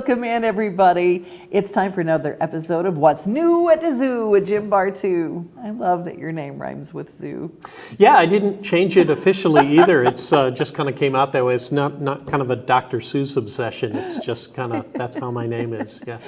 Welcome in, everybody. It's time for another episode of What's New at the Zoo with Jim Bartoo. I love that your name rhymes with zoo. Yeah, I didn't change it officially either. It's just kind of came out that way. It's not kind of a Dr. Seuss obsession. It's just kind of, that's how my name is, yeah.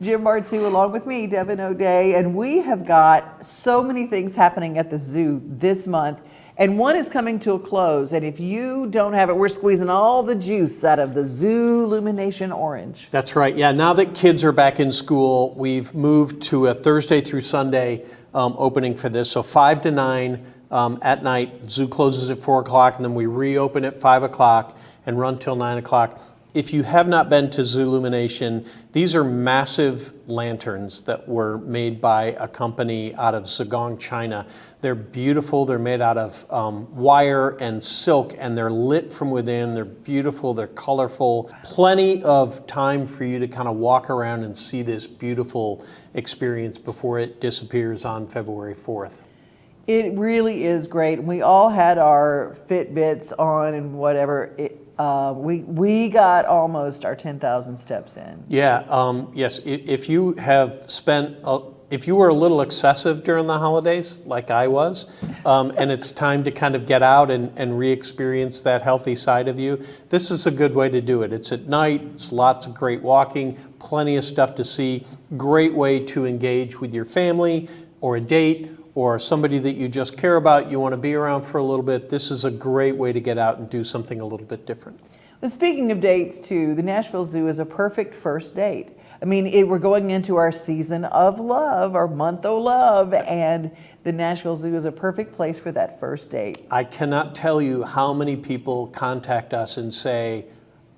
Jim Bartoo along with me, Devon O'Day, and we have got so many things happening at the zoo this month. And one is coming to a close, and if you don't have it, we're squeezing all the juice out of the Zoo Illumination Orange. That's right, yeah. Now that kids are back in school, we've moved to a Thursday through Sunday opening for this. So 5 to 9 at night, zoo closes at 4 o'clock, and then we reopen at 5 o'clock and run till 9 o'clock. If you have not been to Zoo Illumination, these are massive lanterns that were made by a company out of Zhejiang, China. They're beautiful. They're made out of wire and silk, and they're lit from within. They're beautiful. They're colorful. Plenty of time for you to kind of walk around and see this beautiful experience before it disappears on February 4th. It really is great. We all had our Fitbits on and whatever. We got almost our 10,000 steps in. Yeah, yes. If you have spent, if you were a little excessive during the holidays, like I was, and it's time to kind of get out and re-experience that healthy side of you, this is a good way to do it. It's at night, it's lots of great walking, plenty of stuff to see, great way to engage with your family or a date, or somebody that you just care about, you want to be around for a little bit. This is a great way to get out and do something a little bit different. But speaking of dates too, the Nashville Zoo is a perfect first date. I mean, we're going into our season of love, our month of love, and the Nashville Zoo is a perfect place for that first date. I cannot tell you how many people contact us and say,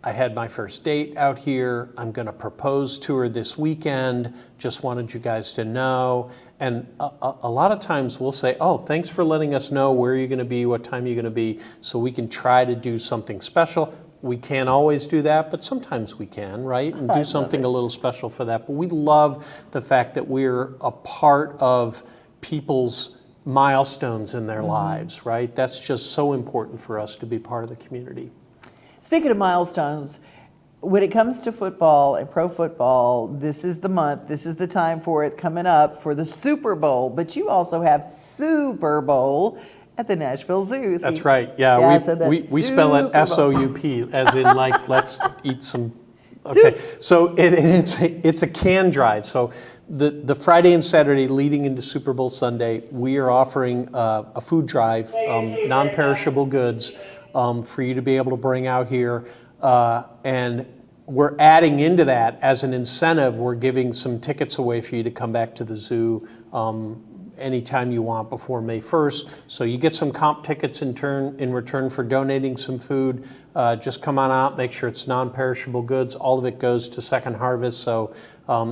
I had my first date out here, I'm going to propose to her this weekend, just wanted you guys to know. And a lot of times we'll say, oh, thanks for letting us know where you're going to be, what time you're going to be, so we can try to do something special. We can't always do that, but sometimes we can, right? And do something a little special for that. But we love the fact that we're a part of people's milestones in their lives, right? That's just so important for us to be part of the community. Speaking of milestones, when it comes to football and pro football, this is the month, this is the time for it coming up for the Super Bowl. But you also have Super Bowl at the Nashville Zoo. That's right. Yeah, we spell it S-O-U-P, as in like let's eat some. Okay, so it's a can drive. So the Friday and Saturday leading into Super Bowl Sunday, we are offering a food drive, non-perishable goods for you to be able to bring out here. And we're adding into that as an incentive. We're giving some tickets away for you to come back to the zoo anytime you want before May 1st. So you get some comp tickets in return for donating some food. Just come on out, make sure it's non-perishable goods. All of it goes to Second Harvest. So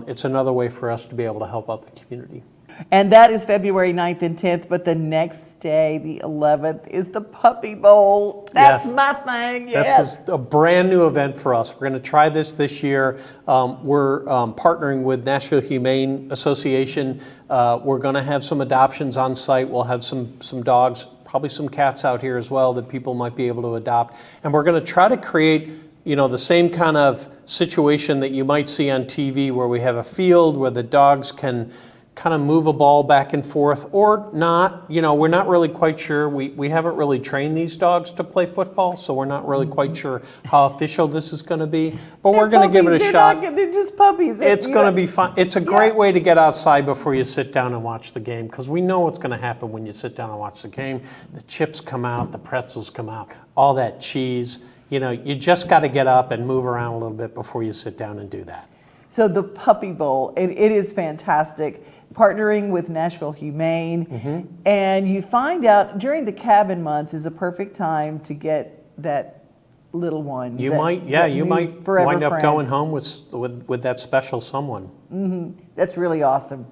it's another way for us to be able to help out the community. And that is February 9th and 10th, but the next day, the 11th, is the Puppy Bowl. That's my thing, yes. This is a brand new event for us. We're going to try this year. We're partnering with Nashville Humane Association. We're going to have some adoptions on site. We'll have some dogs, probably some cats out here as well that people might be able to adopt. And we're going to try to create, you know, the same kind of situation that you might see on TV where we have a field where the dogs can kind of move a ball back and forth or not. You know, we're not really quite sure. We haven't really trained these dogs to play football, so we're not really quite sure how official this is going to be. But we're going to give it a shot. They're just puppies. It's going to be fun. It's a great way to get outside before you sit down and watch the game, because we know what's going to happen when you sit down and watch the game. The chips come out, the pretzels come out, all that cheese. You know, you just got to get up and move around a little bit before you sit down and do that. So the Puppy Bowl, it is fantastic. Partnering with Nashville Humane, and you find out during the cabin months is a perfect time to get that little one. You might wind up going home with that special someone. That's really awesome.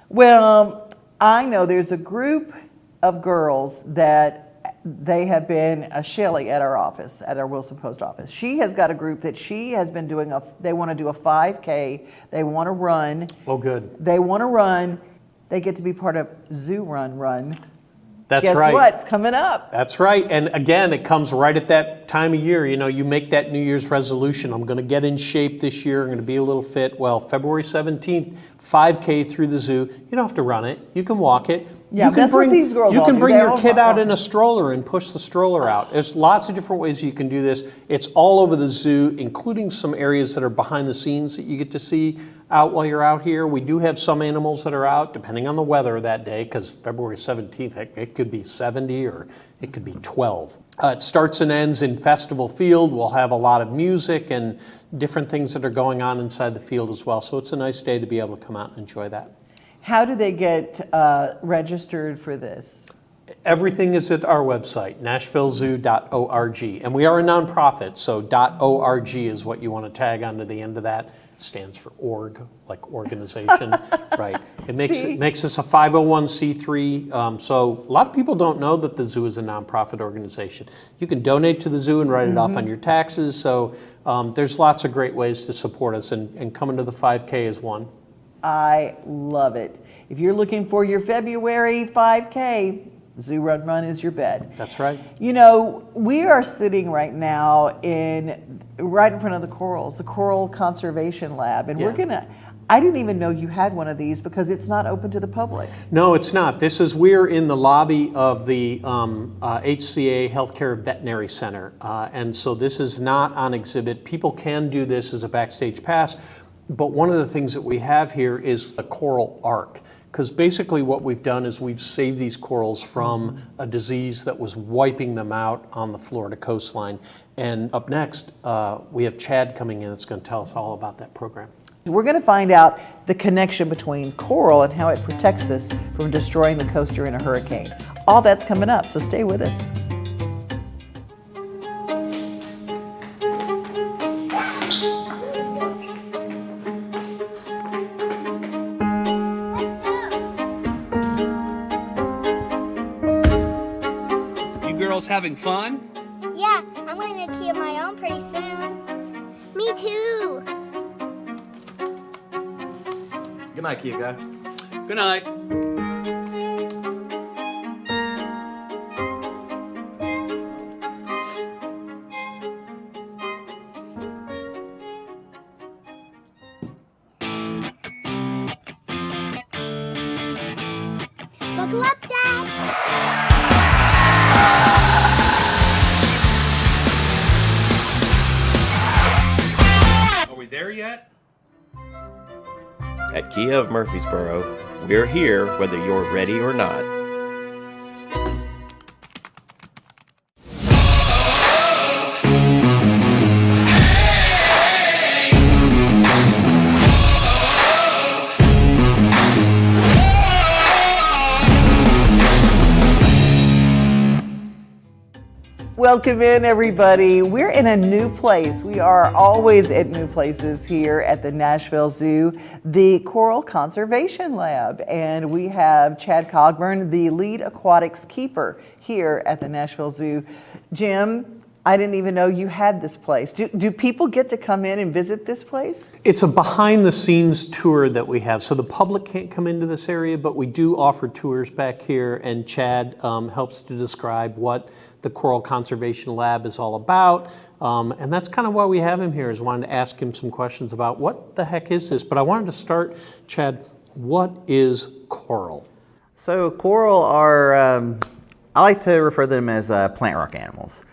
Well, I know there's a group of girls that they have been Shelley at our office, at our Wilson Post office. She has got a group that she has been doing they want to do a 5K. They want to run. Oh, good. They want to run. They get to be part of Zoo Run. That's Guess right. what's coming up? That's right. And again, it comes right at that time of year. You make that New Year's resolution. I'm going to get in shape this year. I'm going to be a little fit. Well, February 17th, 5K through the zoo. You don't have to run it. You can walk it. Yeah, that's what these girls You all can do. bring They're your all kid out walking. in a stroller and push the stroller out. There's lots of different ways you can do this. It's all over the zoo, including some areas that are behind the scenes that you get to see out while you're out here. We do have some animals that are out, depending on the weather that day, because February 17th, it could be 70 or it could be 12. It starts and ends in Festival Field. We'll have a lot of music and different things that are going on inside the field as well. So it's a nice day to be able to come out and enjoy that. How do they get registered for this? Everything is at our website, nashvillezoo.org. And we are a nonprofit, so .org is what you want to tag onto the end of that. Stands for org, like organization, right? It makes us a 501c3. So a lot of people don't know that the zoo is a nonprofit organization. You can donate to the zoo and write it off on your taxes. So there's lots of great ways to support us, and coming to the 5K is one. I love it. If you're looking for your February 5K, Zoo Run is your bet. That's right. We are sitting right now right in front of the corals, the Coral Conservation Lab, and I didn't even know you had one of these because it's not open to the public. No, it's not. We're in the lobby of the HCA Healthcare Veterinary Center, and so this is not on exhibit. People can do this as a backstage pass, but one of the things that we have here is a coral ark. Because basically what we've done is we've saved these corals from a disease that was wiping them out on the Florida coastline. And up next, we have Chad coming in that's going to tell us all about that program. We're going to find out the connection between coral and how it protects us from destroying the coaster in a hurricane. All that's coming up, so stay with us. Having fun? Yeah, I'm going to key of my own pretty soon. Me too. Good night, Kika. Good night. Buckle up, Dad. There yet? At Kia of Murfreesboro, we're here whether you're ready or not. Welcome in, everybody. We're in a new place. We are always at new places here at the Nashville Zoo, the Coral Conservation Lab. And we have Chad Cogburn, the lead aquatics keeper here at the Nashville Zoo. Jim, I didn't even know you had this place. Do people get to come in and visit this place? It's a behind-the-scenes tour that we have. So the public can't come into this area, but we do offer tours back here, and Chad helps to describe what the Coral Conservation Lab is all about. And that's kind of why we have him here, is wanted to ask him some questions about what the heck is this. But I wanted to start, Chad, what is coral? So coral are, I like to refer to them as plant rock animals,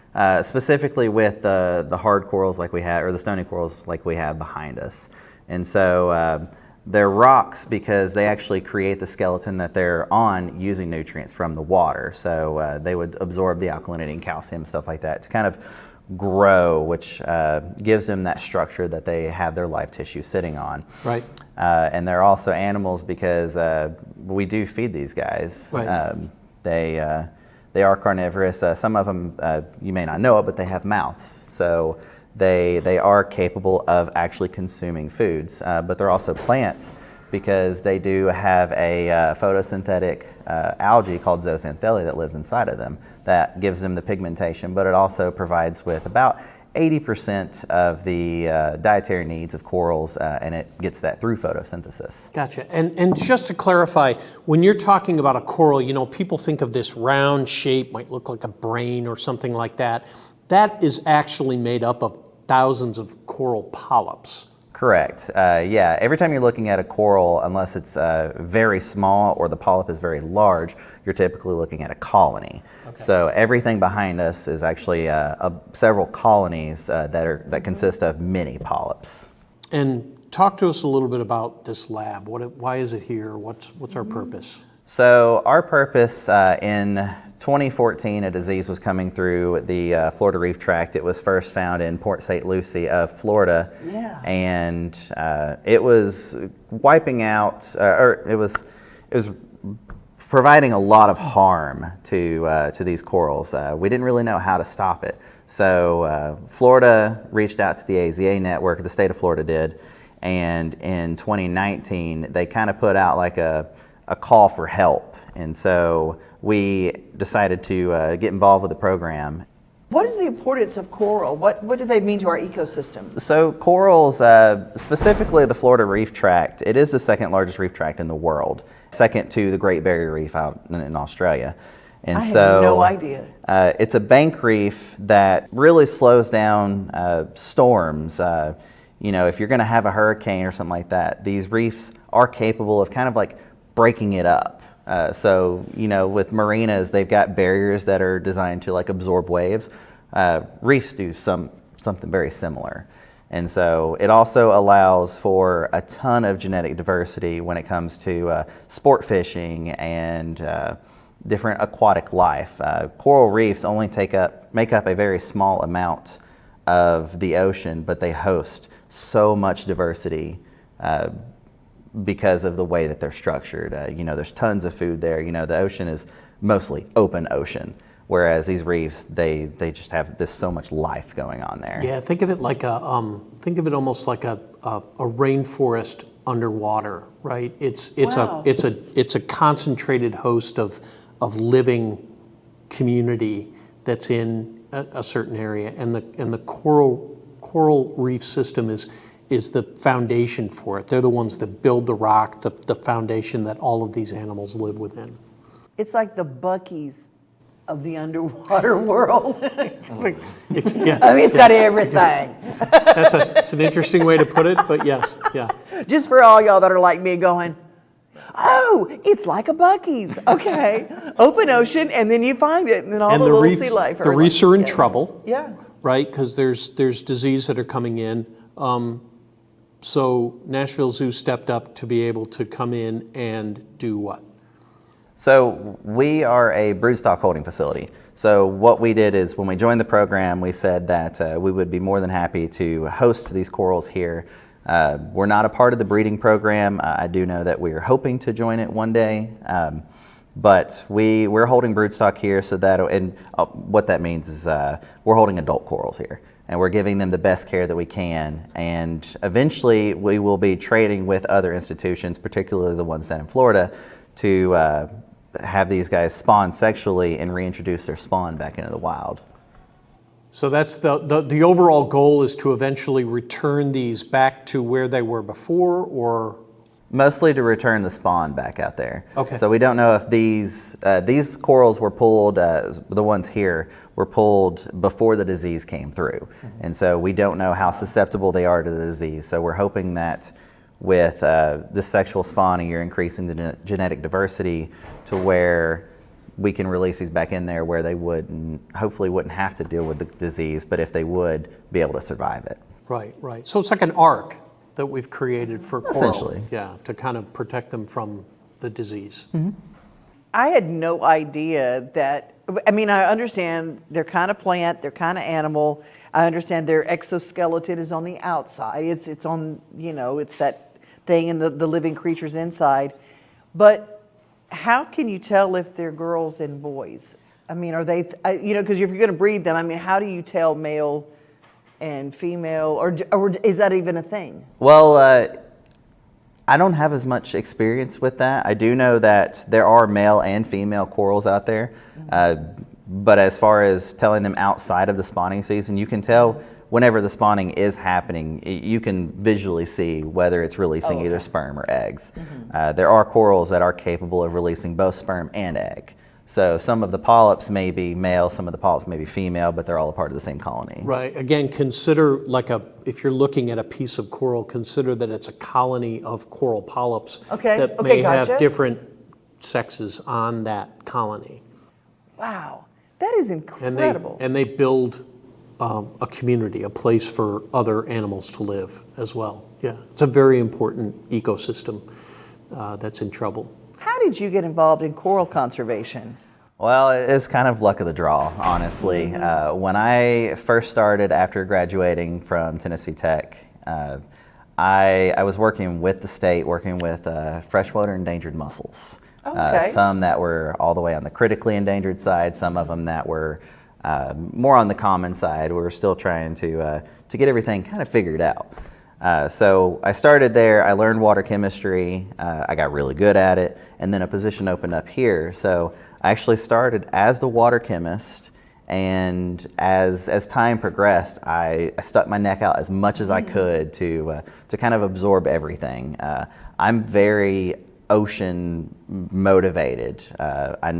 specifically with the hard corals like we have, or the stony corals like we have behind us. And so they're rocks because they actually create the skeleton that they're on using nutrients from the water. So they would absorb the alkalinity and calcium, stuff like that, to kind of grow, which gives them that structure that they have their live tissue sitting on. Right. And they're also animals because we do feed these guys. Right. They are carnivorous. Some of them, you may not know it, but they have mouths. So they are capable of actually consuming foods, but they're also plants because they do have a photosynthetic algae called zooxanthellae that lives inside of them that gives them the pigmentation, but it also provides with about 80% of the dietary needs of corals, and it gets that through photosynthesis. Gotcha. And just to clarify, when you're talking about a coral, people think of this round shape, might look like a brain or something like that. That is actually made up of thousands of coral polyps. Correct. Yeah, every time you're looking at a coral, unless it's very small or the polyp is very large, you're typically looking at a colony. Okay. So everything behind us is actually several colonies that consist of many polyps. And talk to us a little bit about this lab. Why is it here? What's our purpose? So our purpose in 2014, a disease was coming through the Florida Reef Tract. It was first found in Port St. Lucie of Florida. Yeah. And it was wiping out, or it was providing a lot of harm to these corals. We didn't really know how to stop it. So Florida reached out to the AZA network, the state of Florida did, and in 2019, they kind of put out like a call for help. And so we decided to get involved with the program. What is the importance of coral? What do they mean to our ecosystem? So corals, specifically the Florida Reef Tract, it is the second largest reef tract in the world, second to the Great Barrier Reef out in Australia. And I had no idea. It's a bank reef that really slows down storms. If you're going to have a hurricane or something like that, these reefs are capable of kind of like breaking it up. With marinas, they've got barriers that are designed to like absorb waves. Reefs do something very similar. And so it also allows for a ton of genetic diversity when it comes to sport fishing and different aquatic life. Coral reefs only make up a very small amount of the ocean, but they host so much diversity because of the way that they're structured. There's tons of food there. The ocean is mostly open ocean, whereas these reefs, they just have this so much life going on there. Yeah, think of it like almost like a rainforest underwater, right? It's a concentrated host of living community that's in a certain area, and the coral reef system is the foundation for it. They're the ones that build the rock, the foundation that all of these animals live within. It's like the Buc-ee's of the underwater world. It's got everything. It's an interesting way to put it, but yes, yeah. Just for all y'all that are like me going, oh, it's like a Buc-ee's. Okay. Open ocean, and then you find it, and then all the little sea life. The reefs are in trouble. Yeah. Right, because there's disease that are coming in. So Nashville Zoo stepped up to be able to come in and do what? So we are a broodstock holding facility. So what we did is when we joined the program, we said that we would be more than happy to host these corals here. We're not a part of the breeding program. I do know that we're hoping to join it one day. But we're holding broodstock here, what that means is we're holding adult corals here, and we're giving them the best care that we can. And eventually, we will be trading with other institutions, particularly the ones down in Florida, to have these guys spawn sexually and reintroduce their spawn back into the wild. So that's the overall goal, is to eventually return these back to where they were before, or? Mostly to return the spawn back out there. Okay. So we don't know if these corals were pulled, the ones here, were pulled before the disease came through. Mm-hmm. And so we don't know how susceptible they are to the disease. So we're hoping that with the sexual spawning, you're increasing the genetic diversity to where we can release these back in there where they hopefully wouldn't have to deal with the disease, but if they would, be able to survive it. Right. So it's like an ark that we've created for coral. Essentially. Yeah, to kind of protect them from the disease. Mm-hmm. I had no idea that, I understand they're kind of plant, they're kind of animal. I understand their exoskeleton is on the outside. It's on, it's that thing in the living creatures inside. But how can you tell if they're girls and boys? Are they, because if you're going to breed them, how do you tell male and female, or is that even a thing? Well, I don't have as much experience with that. I do know that there are male and female corals out there, but as far as telling them outside of the spawning season, you can tell whenever the spawning is happening, you can visually see whether it's releasing either sperm or eggs. There are corals that are capable of releasing both sperm and egg. So some of the polyps may be male, some of the polyps may be female, but they're all a part of the same colony. Right. Again, consider if you're looking at a piece of coral, consider that it's a colony of coral polyps that may have different sexes on that colony. Wow, that is incredible. And they build a community, a place for other animals to live as well. Yeah, it's a very important ecosystem that's in trouble. How did you get involved in coral conservation? Well, it's kind of luck of the draw, honestly. When I first started after graduating from Tennessee Tech, I was working with the state, working with freshwater endangered mussels. Some that were all the way on the critically endangered side, some of them that were more on the common side. We were still trying to get everything kind of figured out. So I started there, I learned water chemistry, I got really good at it, and then a position opened up here. So I actually started as the water chemist, and as time progressed, I stuck my neck out as much as I could to kind of absorb everything. I'm very ocean motivated.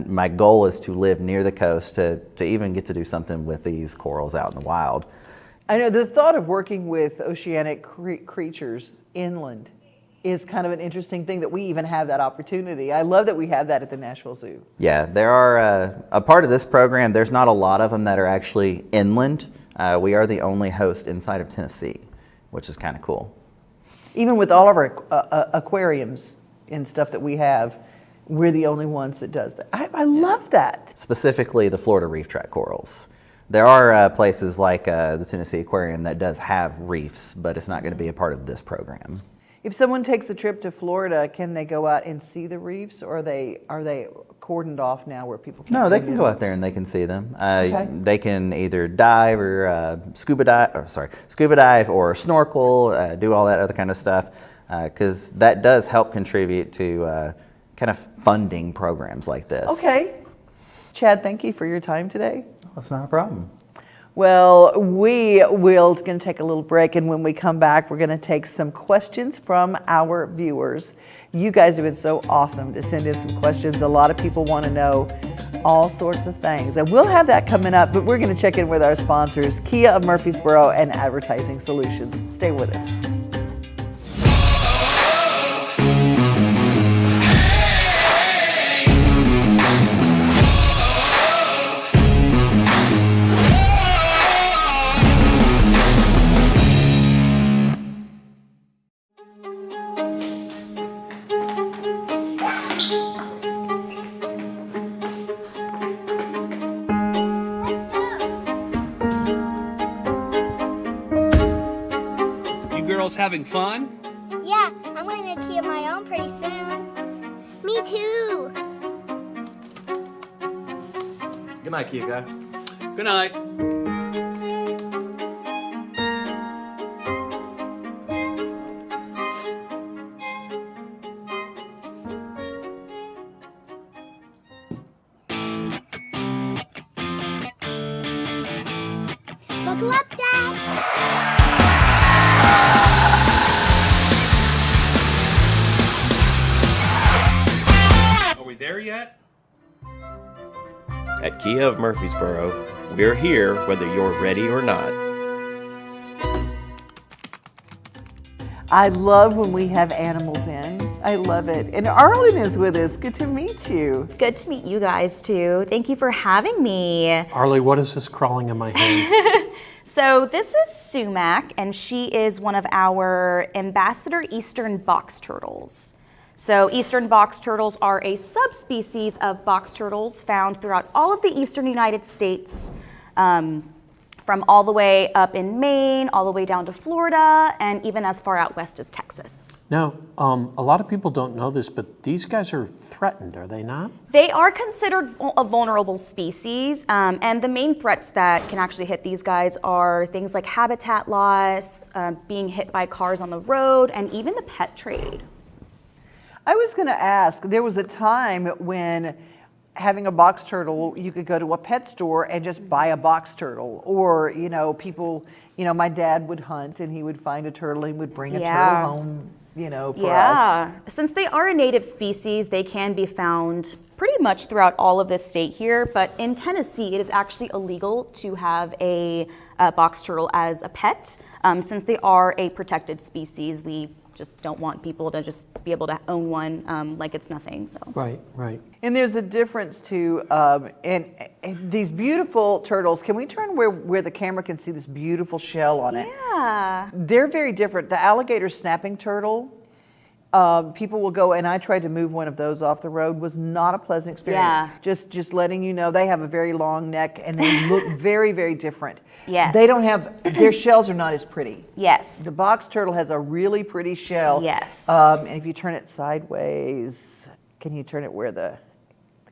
My goal is to live near the coast to even get to do something with these corals out in the wild. I know the thought of working with oceanic creatures inland is kind of an interesting thing that we even have that opportunity. I love that we have that at the Nashville Zoo. Yeah, there are a part of this program, there's not a lot of them that are actually inland. We are the only host inside of Tennessee, which is kind of cool. Even with all of our aquariums and stuff that we have, we're the only ones that does that. I love that. Specifically the Florida reef track corals. There are places like the Tennessee Aquarium that does have reefs, but it's not going to be a part of this program. If someone takes a trip to Florida, can they go out and see the reefs, or are they cordoned off now where people can't? No, they can go out there and they can see them. They can either dive or scuba dive or snorkel, do all that other kind of stuff, because that does help contribute to kind of funding programs like this. Okay. Chad, thank you for your time today. That's not a problem. Well, we're going to take a little break, and when we come back, we're going to take some questions from our viewers. You guys have been so awesome to send in some questions. A lot of people want to know all sorts of things, and we'll have that coming up, but we're going to check in with our sponsors, Kia of Murfreesboro and Advertising Solutions. Stay with us. Having fun? Yeah, I'm going to Kia my own pretty soon. Me too. Good night, Kia guy. Good night. Buckle up, Dad. There yet? At Kia of Murfreesboro, we're here whether you're ready or not. I love when we have animals in. I love it. And Arlen is with us. Good to meet you. Good to meet you guys too. Thank you for having me. Arlie, what is this crawling in my hand? So this is Sumac, and she is one of our ambassador eastern box turtles. So eastern box turtles are a subspecies of box turtles found throughout all of the eastern United States, from all the way up in Maine, all the way down to Florida, and even as far out west as Texas. Now, a lot of people don't know this, but these guys are threatened, are they not? They are considered a vulnerable species, and the main threats that can actually hit these guys are things like habitat loss, being hit by cars on the road, and even the pet trade. I was going to ask, there was a time when having a box turtle, you could go to a pet store and just buy a box turtle. Or, people, my dad would hunt and he would find a turtle and he would bring a turtle home, for us. Since they are a native species, they can be found pretty much throughout all of this state here. But in Tennessee, it is actually illegal to have a box turtle as a pet. Since they are a protected species, we just don't want people to just be able to own one like it's nothing. So Right. And there's a difference too, and these beautiful turtles, can we turn where the camera can see this beautiful shell on it? yeah. They're very different. The alligator snapping turtle, people will go, and I tried to move one of those off the road, was not a pleasant experience. Yeah. Just letting you know, they have a very long neck and they look very, very different. Yes. They don't have, their shells are not as pretty. Yes. The box turtle has a really pretty shell. Yes. And if you turn it sideways, can you turn it where the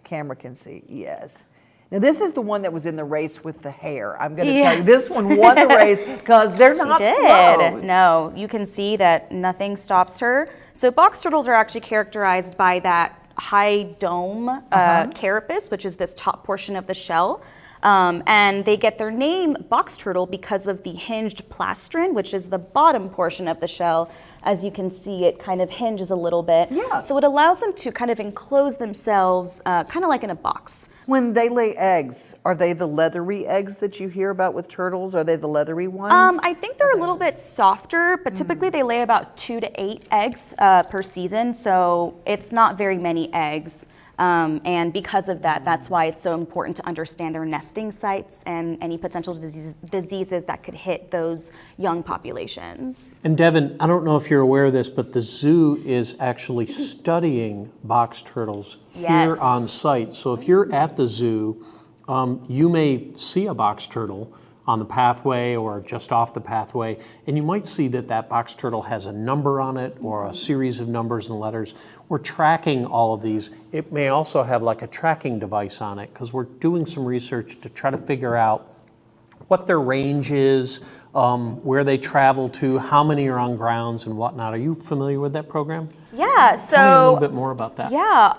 camera can see? Yes. Now this is the one that was in the race with the hair. I'm going to tell you, this one won the race because they're not slow. No, you can see that nothing stops her. So box turtles are actually characterized by that high dome carapace, which is this top portion of the shell. And they get their name box turtle because of the hinged plastron, which is the bottom portion of the shell. As you can see, it kind of hinges a little bit. Yeah. So it allows them to kind of enclose themselves kind of like in a box. When they lay eggs, are they the leathery eggs that you hear about with turtles? Are they the leathery ones? I think they're a little bit softer, but typically they lay about 2 to 8 eggs per season, so it's not very many eggs. And because of that, that's why it's so important to understand their nesting sites and any potential diseases that could hit those young populations. And Devon, I don't know if you're aware of this, but the zoo is actually studying box turtles here Yes. on site. So if you're at the zoo, you may see a box turtle on the pathway or just off the pathway, and you might see that box turtle has a number on it or a series of numbers and letters. We're tracking all of these. It may also have like a tracking device on it because we're doing some research to try to figure out what their range is, where they travel to, how many are on grounds and whatnot. Are you familiar with that program? Yeah, so Tell me a little bit more about that. Yeah,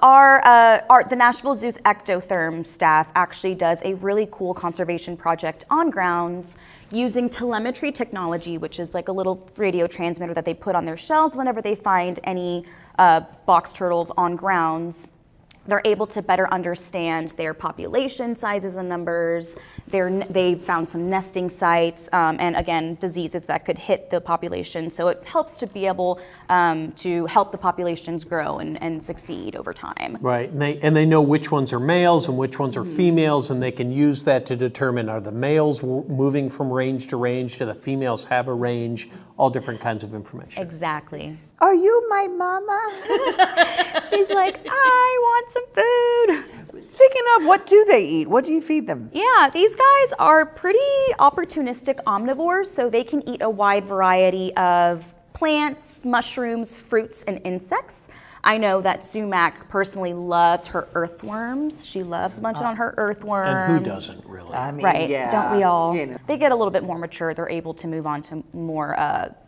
the Nashville Zoo's ectotherm staff actually does a really cool conservation project on grounds using telemetry technology, which is like a little radio transmitter that they put on their shells whenever they find any box turtles on grounds. They're able to better understand their population sizes and numbers. They found some nesting sites and again, diseases that could hit the population. So it helps to be able to help the populations grow and succeed over time. Right, and they know which ones are males and which ones are females, and they can use that to determine, are the males moving from range to range? Do the females have a range? All different kinds of information. Exactly. Are you my mama? She's like, I want some food. Speaking of, what do they eat? What do you feed them? Yeah, these guys are pretty opportunistic omnivores, so they can eat a wide variety of plants, mushrooms, fruits, and insects. I know that Sumac personally loves her earthworms. She loves munching on her earthworms. And who doesn't, really? I mean, Right, yeah, don't we all? you know. They get a little bit more mature. They're able to move on to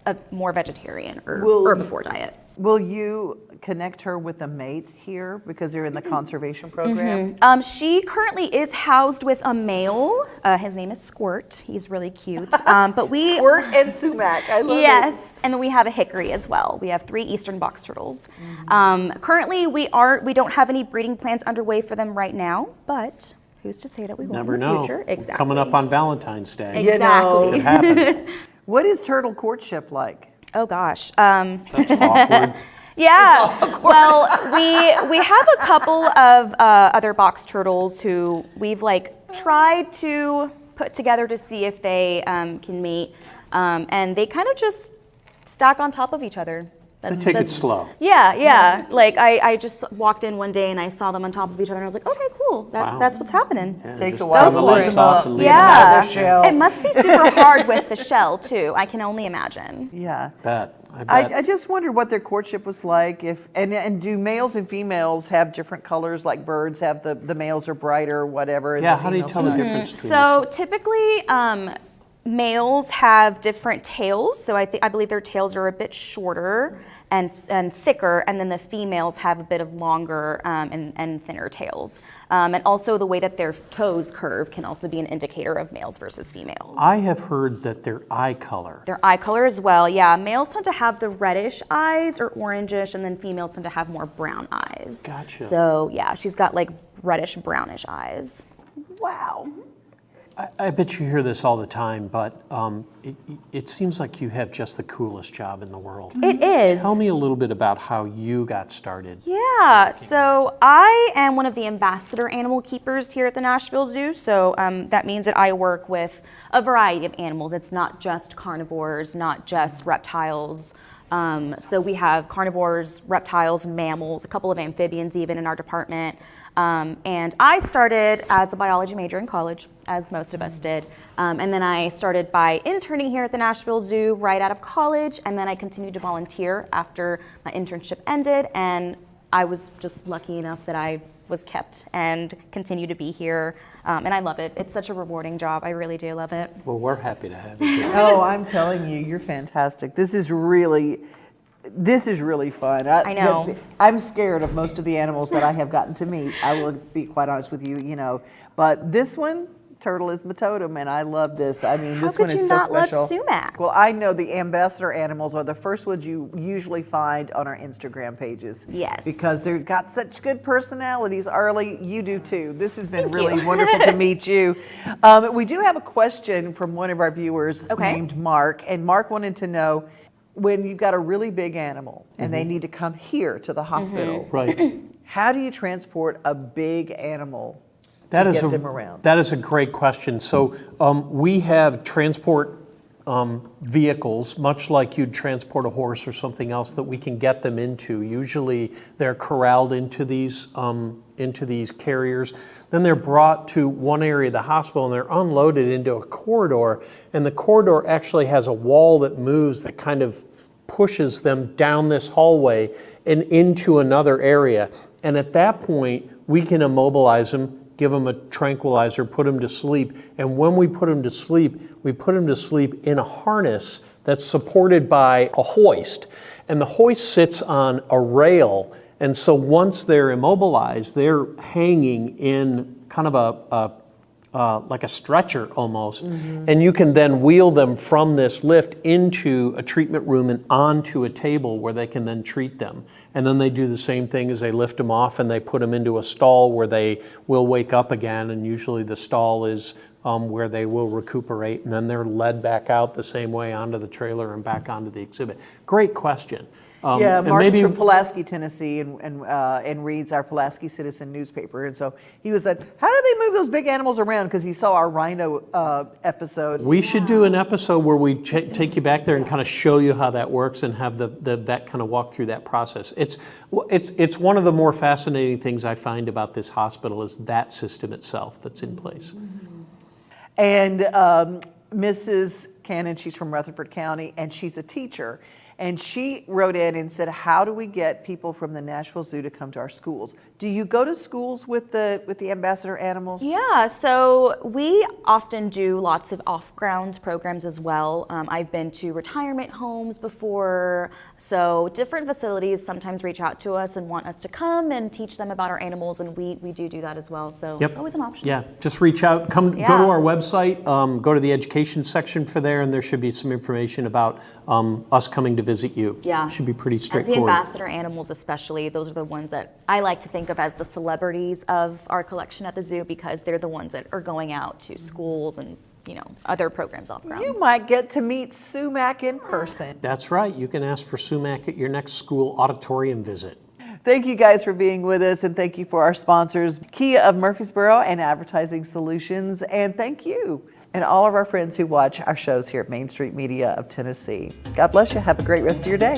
a more vegetarian or herbivore diet. Will you connect her with a mate here because you're in the conservation program? She currently is housed with a male. His name is Squirt. He's really cute. But we Squirt and Sumac. I love it. Yes, and then we have a hickory as well. We have 3 eastern box turtles. Currently, we don't have any breeding plans underway for them right now, but who's to say that we won't Never in the know. future? Exactly. Coming up on Valentine's Day. You know. Could happen. What is turtle courtship like? Oh gosh. That's awkward. Yeah. Well, we have a couple of other box turtles who we've tried to put together to see if they can mate, and they kind of just stack on top of each other. They take it slow. Yeah. Like I just walked in one day and I saw them on top of each other and I was like, okay, cool. That's what's happening. Yeah, Takes just a while turn to the loosen lights them off up. and leave them out of Yeah. their shell. It must be super hard with the shell too. I can only imagine. Yeah. I bet. I just wondered what their courtship was like. And do males and females have different colors like birds have the males are brighter or whatever? and Yeah, the how do you females tell the are- difference between So typically, males have different tails. So I believe their tails are a bit shorter, and thicker, and then the females have a bit of longer and thinner tails. And also the way that their toes curve can also be an indicator of males versus females. I have heard that their eye color. Their eye color as well, yeah. Males tend to have the reddish eyes or orangish, and then females tend to have more brown eyes. Gotcha. So yeah, she's got like reddish brownish eyes. Wow. I bet you hear this all the time, but it seems like you have just the coolest job in the world. It is. Tell me a little bit about how you got started. Yeah, so I am one of the ambassador animal keepers here at the Nashville Zoo. So that means that I work with a variety of animals. It's not just carnivores, not just reptiles. So we have carnivores, reptiles, mammals, a couple of amphibians even in our department. And I started as a biology major in college, as most of us did. And then I started by interning here at the Nashville Zoo right out of college. And then I continued to volunteer after my internship ended. And I was just lucky enough that I was kept and continue to be here. And I love it. It's such a rewarding job. I really do love it. Well, we're happy to have you here. Oh, I'm telling you, you're fantastic. This is really fun. I know. I'm scared of most of the animals that I have gotten to meet. I will be quite honest with you, But this one, turtle is my totem, and I love this. I mean, this one is so special. How could you not love sumac? Well, I know the ambassador animals are the first ones you usually find on our Instagram pages. Yes. Because they've got such good personalities. Arlie, you do too. This has been Thank really you. wonderful to meet you. We do have a question from one of our viewers named Mark, and Mark wanted to know, when you've got a really big animal and they need to come here to the hospital, Right. how do you transport a big animal to get them around? That is a great question. So we have transport vehicles, much like you'd transport a horse or something else, that we can get them into. Usually they're corralled into these carriers. Then they're brought to one area of the hospital and they're unloaded into a corridor. And the corridor actually has a wall that moves that kind of pushes them down this hallway and into another area. And at that point, we can immobilize them, give them a tranquilizer, put them to sleep. And when we put them to sleep, we put them to sleep in a harness that's supported by a hoist. And the hoist sits on a rail. And so once they're immobilized, they're hanging in kind of like a stretcher almost. And you can then wheel them from this lift into a treatment room and onto a table where they can then treat them. And then they do the same thing as they lift them off and they put them into a stall where they will wake up again. And usually the stall is where they will recuperate. And then they're led back out the same way onto the trailer and back onto the exhibit. Great question. Yeah, and Mark's maybe- from Pulaski, Tennessee, and reads our Pulaski Citizen newspaper. And so he was like, how do they move those big animals around? Because he saw our rhino episode. We should do an episode where we take you back there and kind of show you how that works and have the vet kind of walk through that process. It's one of the more fascinating things I find about this hospital is that system itself that's in place. And Mrs. Cannon, she's from Rutherford County, and she's a teacher. And she wrote in and said, how do we get people from the Nashville Zoo to come to our schools? Do you go to schools with the ambassador animals? Yeah, so we often do lots of off-ground programs as well. I've been to retirement homes before, so different facilities sometimes reach out to us and want us to come and teach them about our animals, and we do that as well, so it's always an option. Yeah, just reach out, go to our website, go to the education section for there, and there should be some information about us coming to visit you. Yeah. Should be pretty As the straightforward. ambassador animals especially, those are the ones that I like to think of as the celebrities of our collection at the zoo because they're the ones that are going out to schools and other programs off grounds. You might get to meet Sumac in person. That's right. You can ask for sumac at your next school auditorium visit. Thank you guys for being with us, and thank you for our sponsors, Kia of Murfreesboro and Advertising Solutions, and thank you and all of our friends who watch our shows here at Main Street Media of Tennessee. God bless you. Have a great rest of your day.